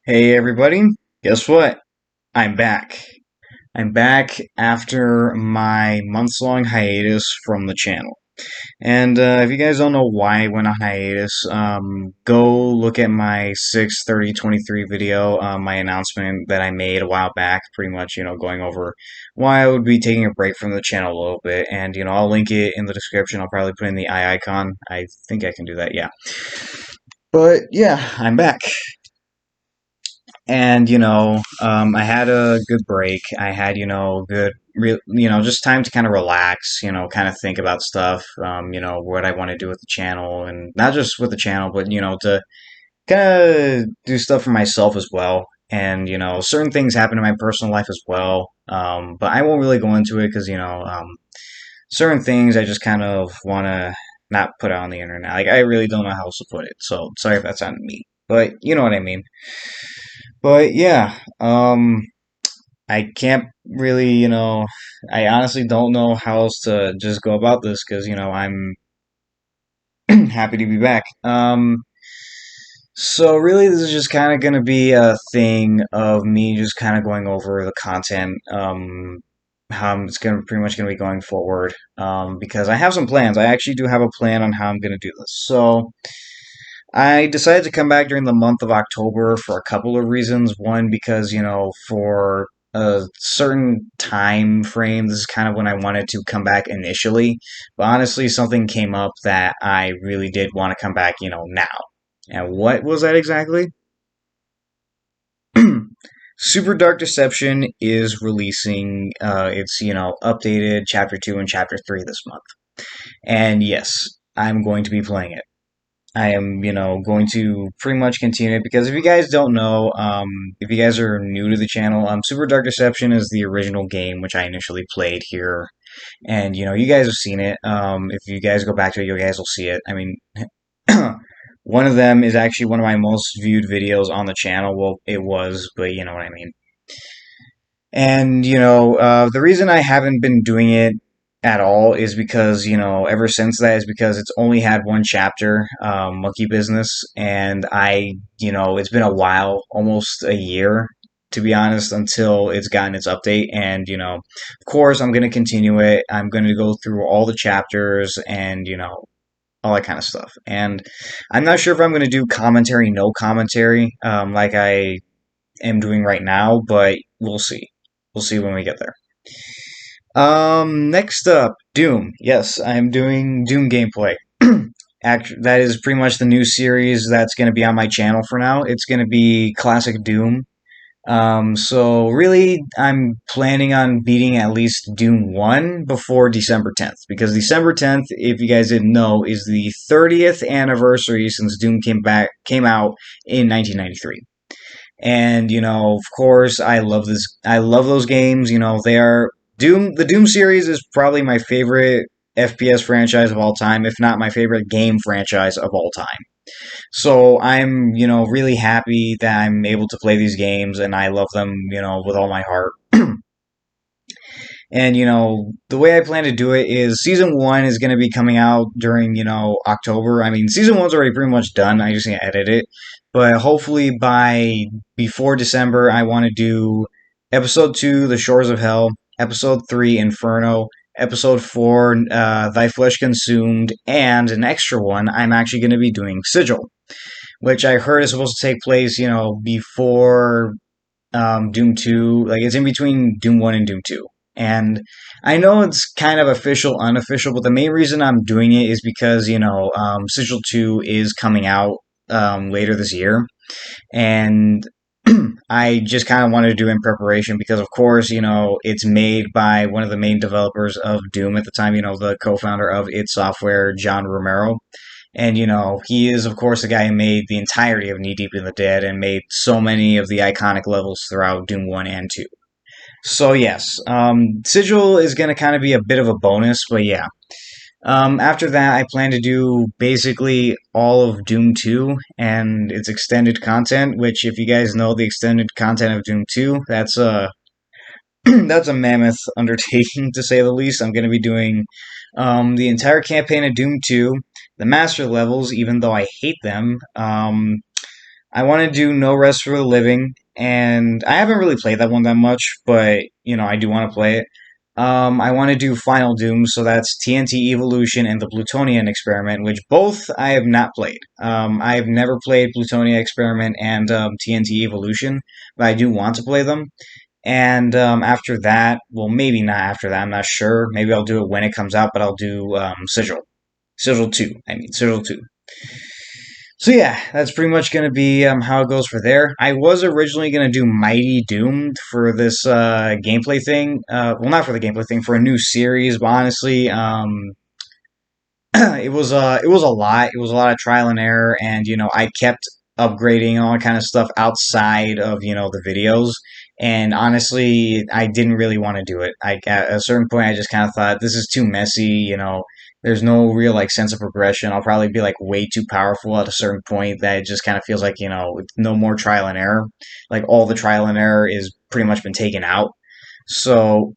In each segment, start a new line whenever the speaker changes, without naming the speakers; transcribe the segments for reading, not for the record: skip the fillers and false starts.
Hey everybody, guess what? I'm back. I'm back after my months-long hiatus from the channel. And if you guys don't know why I went on hiatus, go look at my 6/30/23 video, my announcement that I made a while back, pretty much, going over why I would be taking a break from the channel a little bit. And, I'll link it in the description. I'll probably put in the eye icon. I think I can do that, yeah. But yeah, I'm back. And I had a good break. I had good just time to kind of relax, kind of think about stuff, what I want to do with the channel, and not just with the channel, but to kind of do stuff for myself as well. And certain things happen in my personal life as well, but I won't really go into it because certain things I just kind of want to not put out on the internet. Like, I really don't know how else to put it, so sorry if that's on me, but you know what I mean. But yeah, I can't really, I honestly don't know how else to just go about this because, I'm happy to be back. So really, this is just kind of going to be a thing of me just kind of going over the content, how it's going to pretty much going to be going forward. Because I have some plans. I actually do have a plan on how I'm going to do this. So I decided to come back during the month of October for a couple of reasons. One, because, for a certain time frame, this is kind of when I wanted to come back initially. But honestly, something came up that I really did want to come back, now. And what was that exactly? Super Dark Deception is releasing its, updated Chapter 2 and Chapter 3 this month. And yes, I'm going to be playing it. I am, going to pretty much continue it because if you guys don't know, if you guys are new to the channel, Super Dark Deception is the original game which I initially played here, and you guys have seen it. If you guys go back to it, you guys will see it. I mean, one of them is actually one of my most viewed videos on the channel. Well, it was, but you know what I mean. And the reason I haven't been doing it at all is because ever since that is because it's only had one chapter, Monkey Business, and it's been a while, almost a year to be honest, until it's gotten its update. And of course, I'm going to continue it. I'm going to go through all the chapters and all that kind of stuff. And I'm not sure if I'm going to do commentary, no commentary, like I am doing right now, but we'll see. We'll see when we get there. Next up, Doom. Yes, I'm doing Doom gameplay. That is pretty much the new series that's going to be on my channel for now. It's going to be Classic Doom. So really, I'm planning on beating at least Doom 1 before December 10th, because December 10th, if you guys didn't know, is the 30th anniversary since Doom came out in 1993. And of course, I love this. I love those games. They are Doom. The Doom series is probably my favorite FPS franchise of all time, if not my favorite game franchise of all time. So I'm, really happy that I'm able to play these games, and I love them, with all my heart. And the way I plan to do it is season one is going to be coming out during October. I mean, season one's already pretty much done. I just need to edit it, but hopefully by before December, I want to do episode 2, The Shores of Hell, episode 3, Inferno, episode 4, Thy Flesh Consumed, and an extra one. I'm actually going to be doing Sigil, which I heard is supposed to take place, before Doom 2. Like, it's in between Doom 1 and Doom 2. And I know it's kind of official, unofficial, but the main reason I'm doing it is because, Sigil 2 is coming out later this year. And I just kind of wanted to do it in preparation because, of course, it's made by one of the main developers of Doom at the time, the co-founder of id Software, John Romero. And, he is, of course, the guy who made the entirety of Knee Deep in the Dead and made so many of the iconic levels throughout Doom 1 and 2. So, yes, Sigil is going to kind of be a bit of a bonus, but yeah. After that, I plan to do basically all of Doom 2 and its extended content, which, if you guys know the extended content of Doom 2, that's a that's a mammoth undertaking to say the least. I'm going to be doing the entire campaign of Doom 2, the master levels, even though I hate them. I want to do No Rest for the Living, and I haven't really played that one that much, but I do want to play it. I want to do Final Doom, so that's TNT Evolution and the Plutonian Experiment, which both I have not played. I have never played Plutonian Experiment and TNT Evolution, but I do want to play them. And after that, well, maybe not after that, I'm not sure. Maybe I'll do it when it comes out, but I'll do Sigil. Sigil 2, I mean, Sigil 2. So yeah, that's pretty much going to be how it goes for there. I was originally going to do Mighty Doomed for this gameplay thing. Well, not for the gameplay thing, for a new series. But honestly, it was a lot. It was a lot of trial and error, and I kept upgrading all that kind of stuff outside of the videos. And honestly, I didn't really want to do it. At a certain point, I just kind of thought this is too messy. There's no real like sense of progression. I'll probably be like way too powerful at a certain point that it just kind of feels like no more trial and error. Like all the trial and error is pretty much been taken out. So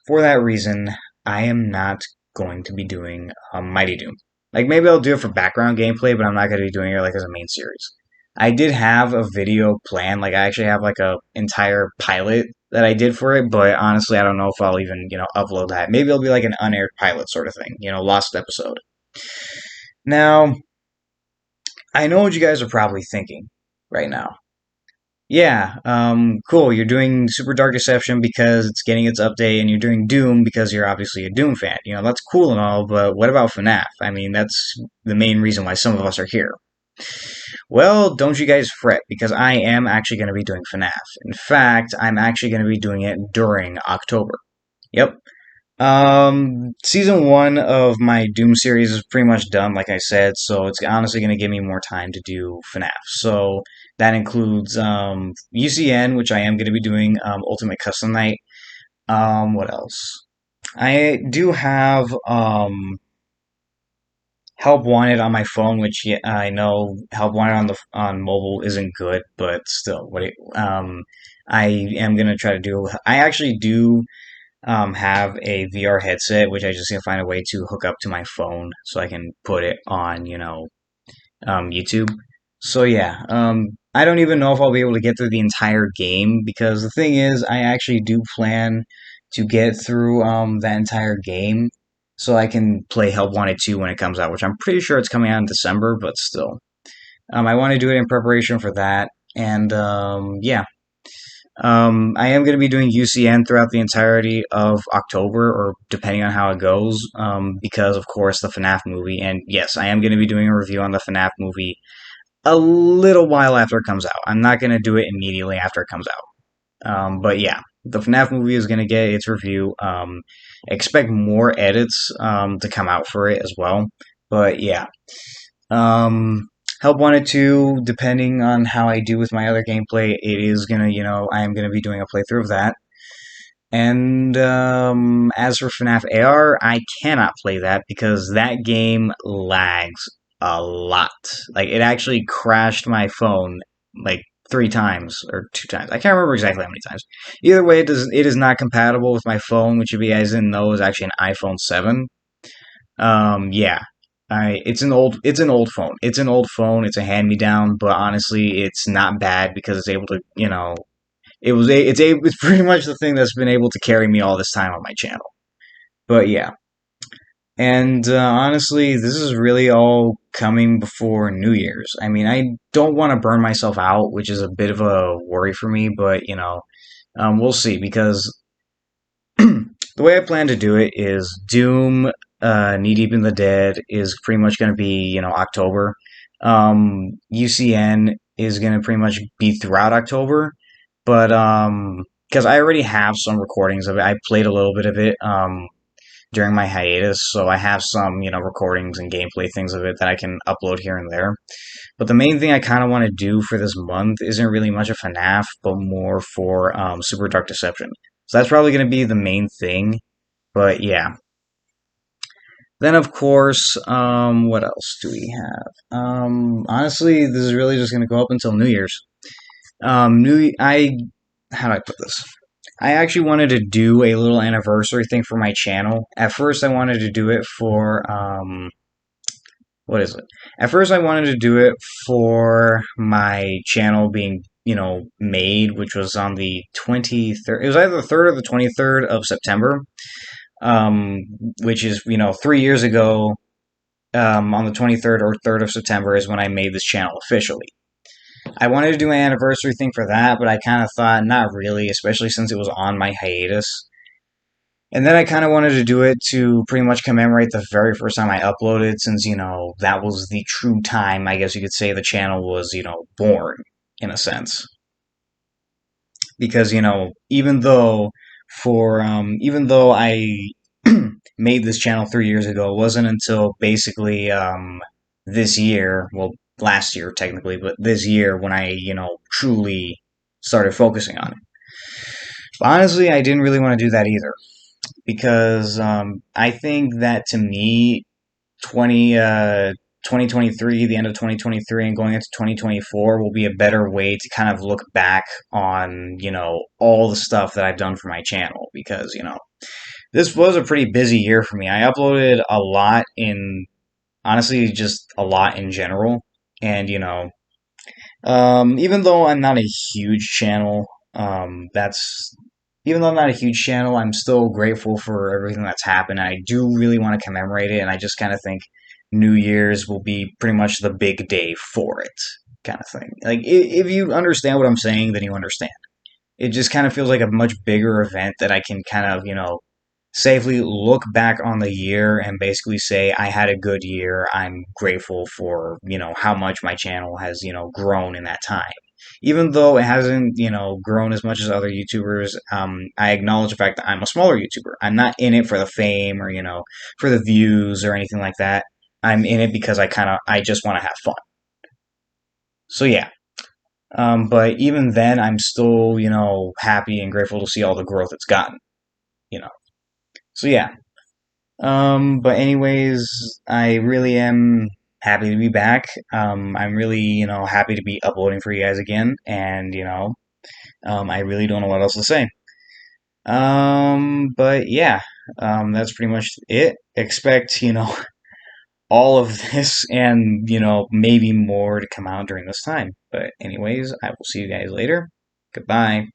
for that reason, I am not going to be doing Mighty Doom. Like maybe I'll do it for background gameplay, but I'm not going to be doing it like as a main series. I did have a video plan, like I actually have like a entire pilot that I did for it, but honestly, I don't know if I'll even upload that. Maybe it'll be like an unaired pilot sort of thing, lost episode. Now, I know what you guys are probably thinking right now. Yeah, cool. You're doing Super Dark Deception because it's getting its update, and you're doing Doom because you're obviously a Doom fan. That's cool and all, but what about FNaF? I mean, that's the main reason why some of us are here. Well, don't you guys fret, because I am actually going to be doing FNaF. In fact, I'm actually going to be doing it during October. Yep. Season 1 of my Doom series is pretty much done, like I said, so it's honestly going to give me more time to do FNaF. So that includes UCN, which I am going to be doing Ultimate Custom Night. What else? I do have Help Wanted on my phone, which I know Help Wanted on mobile isn't good, but still, I am gonna try to do. I actually do have a VR headset, which I just need to find a way to hook up to my phone so I can put it on, YouTube. So yeah, I don't even know if I'll be able to get through the entire game because the thing is, I actually do plan to get through that entire game so I can play Help Wanted 2 when it comes out, which I'm pretty sure it's coming out in December, but still. I want to do it in preparation for that, and yeah. I am going to be doing UCN throughout the entirety of October, or depending on how it goes, because of course the FNaF movie, and yes, I am going to be doing a review on the FNaF movie a little while after it comes out. I'm not going to do it immediately after it comes out. But yeah, the FNaF movie is going to get its review. Expect more edits to come out for it as well. But yeah. Help Wanted 2, depending on how I do with my other gameplay, it is gonna, I am gonna be doing a playthrough of that. And as for FNAF AR, I cannot play that because that game lags a lot. Like, it actually crashed my phone like 3 times or 2 times. I can't remember exactly how many times. Either way, it is not compatible with my phone, which if you guys didn't know is actually an iPhone 7. Yeah. It's an old phone. It's an old phone. It's a hand-me-down, but honestly, it's not bad because it's able to, it's pretty much the thing that's been able to carry me all this time on my channel. But yeah. And honestly, this is really all coming before New Year's. I mean, I don't want to burn myself out, which is a bit of a worry for me, but we'll see because the way I plan to do it is Doom, Knee Deep in the Dead is pretty much going to be, October. UCN is going to pretty much be throughout October, but because I already have some recordings of it, I played a little bit of it during my hiatus, so I have some, recordings and gameplay things of it that I can upload here and there. But the main thing I kind of want to do for this month isn't really much of FNAF, but more for Super Dark Deception. So that's probably going to be the main thing. But yeah. Then of course, what else do we have? Honestly, this is really just going to go up until New Year's. How do I put this? I actually wanted to do a little anniversary thing for my channel. At first, I wanted to do it for what is it? At first, I wanted to do it for my channel being, made, which was on the 23rd. It was either the 3rd or the 23rd of September, um, which is, 3 years ago. On the 23rd or 3rd of September is when I made this channel officially. I wanted to do an anniversary thing for that, but I kind of thought not really, especially since it was on my hiatus. And then I kind of wanted to do it to pretty much commemorate the very first time I uploaded, since, that was the true time, I guess you could say, the channel was, born, in a sense. Because, even though I made this channel 3 years ago, it wasn't until basically, this year, well, last year technically, but this year when I, truly started focusing on it. But honestly, I didn't really want to do that either, because I think that to me, 20, 2023, the end of 2023 and going into 2024 will be a better way to kind of look back on, all the stuff that I've done for my channel, because, this was a pretty busy year for me. I uploaded a lot in, honestly, just a lot in general. And, even though I'm not a huge channel, that's even though I'm not a huge channel, I'm still grateful for everything that's happened. I do really want to commemorate it, and I just kind of think New Year's will be pretty much the big day for it, kind of thing. Like, if you understand what I'm saying, then you understand. It just kind of feels like a much bigger event that I can kind of, safely look back on the year and basically say I had a good year. I'm grateful for, how much my channel has, grown in that time. Even though it hasn't, grown as much as other YouTubers, I acknowledge the fact that I'm a smaller YouTuber. I'm not in it for the fame or, for the views or anything like that. I'm in it because I just want to have fun. So yeah. But even then, I'm still, happy and grateful to see all the growth it's gotten, you know. So yeah. But anyways, I really am happy to be back. I'm really, happy to be uploading for you guys again, and I really don't know what else to say. But yeah, that's pretty much it. Expect, all of this and, maybe more to come out during this time. But anyways, I will see you guys later. Goodbye.